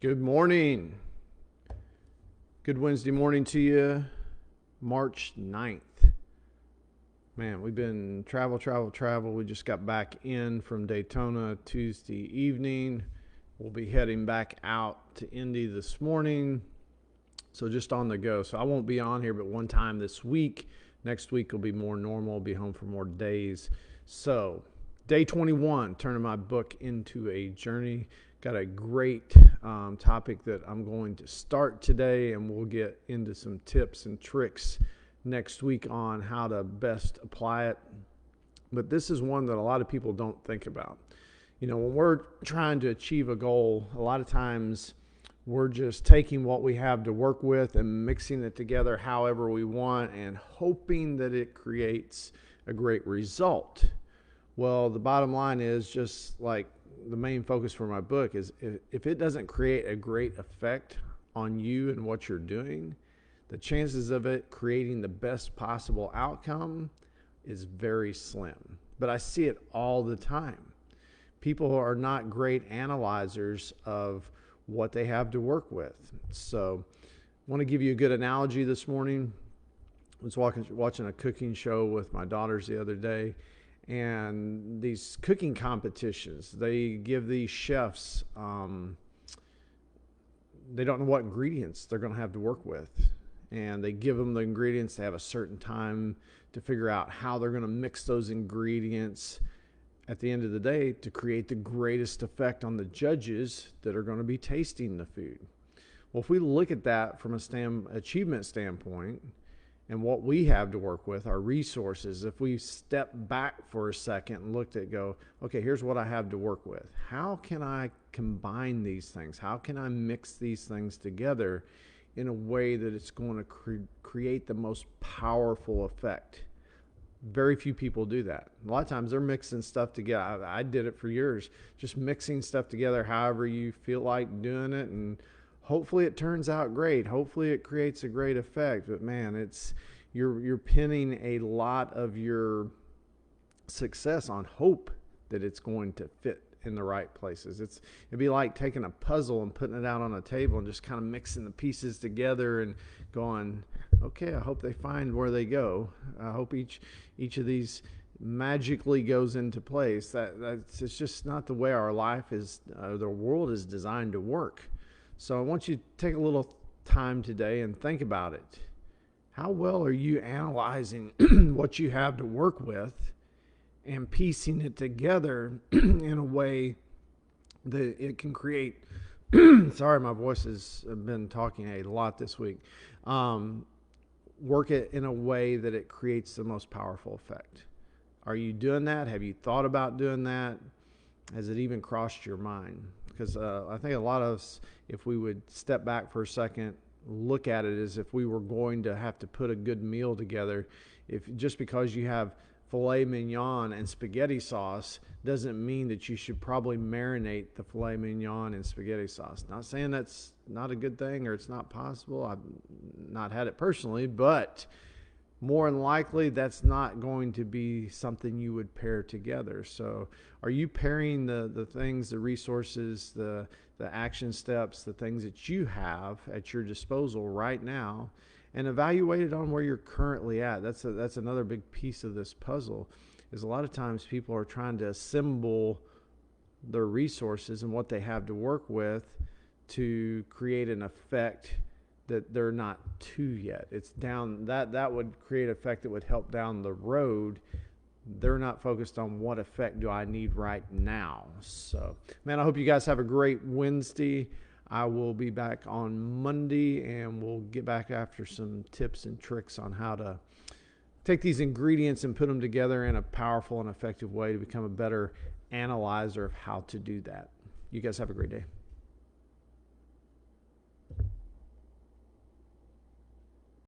Good morning. Good Wednesday morning to you. March 9th. Man, we've been travel. We just got back in from Daytona Tuesday evening. We'll be heading back out to Indy this morning. So just on the go. So I won't be on here but one time this week. Next week will be more normal. I'll be home for more days. So day 21, turning my book into a journey. Got a great topic that I'm going to start today, and we'll get into some tips and tricks next week on how to best apply it. But this is one that a lot of people don't think about. You know, when we're trying to achieve a goal, a lot of times we're just taking what we have to work with and mixing it together however we want and hoping that it creates a great result. Well, the bottom line is, just like the main focus for my book is, if it doesn't create a great effect on you and what you're doing, the chances of it creating the best possible outcome is very slim. But I see it all the time. People are not great analyzers of what they have to work with. So I want to give you a good analogy this morning. I was watching a cooking show with my daughters the other day, and these cooking competitions, they give these chefs, they don't know what ingredients they're going to have to work with. And they give them the ingredients. They have a certain time to figure out how they're going to mix those ingredients at the end of the day to create the greatest effect on the judges that are going to be tasting the food. Well, if we look at that from a achievement standpoint, and what we have to work with, our resources, if we step back for a second and looked at okay, here's what I have to work with. How can I combine these things? How can I mix these things together in a way that it's going to create the most powerful effect? Very few people do that. A lot of times they're mixing stuff together. I did it for years, just mixing stuff together however you feel like doing it, and hopefully it turns out great. Hopefully it creates a great effect. But man, you're pinning a lot of your success on hope that it's going to fit in the right places. It'd be like taking a puzzle and putting it out on a table and just kind of mixing the pieces together and going, okay, I hope they find where they go. I hope each of these magically goes into place. It's just not the way our life is, the world is designed to work. So I want you to take a little time today and think about it. How well are you analyzing what you have to work with and piecing it together in a way that it can create sorry, my voice has been talking a lot this week. Work it in a way that it creates the most powerful effect. Are you doing that? Have you thought about doing that? Has it even crossed your mind? Because I think a lot of us, if we would step back for a second, look at it as if we were going to have to put a good meal together. If just because you have filet mignon and spaghetti sauce doesn't mean that you should probably marinate the filet mignon in spaghetti sauce. Not saying that's not a good thing or it's not possible. I've not had it personally, but more than likely that's not going to be something you would pair together. So are you pairing the things, the resources, the action steps, the things that you have at your disposal right now, and evaluate it on where you're currently at? That's another big piece of this puzzle, is a lot of times people are trying to assemble their resources and what they have to work with to create an effect that they're not to yet. It's down that would create an effect that would help down the road. They're not focused on what effect do I need right now. So, man, I hope you guys have a great Wednesday. I will be back on Monday, and we'll get back after some tips and tricks on how to take these ingredients and put them together in a powerful and effective way to become a better analyzer of how to do that. You guys have a great day.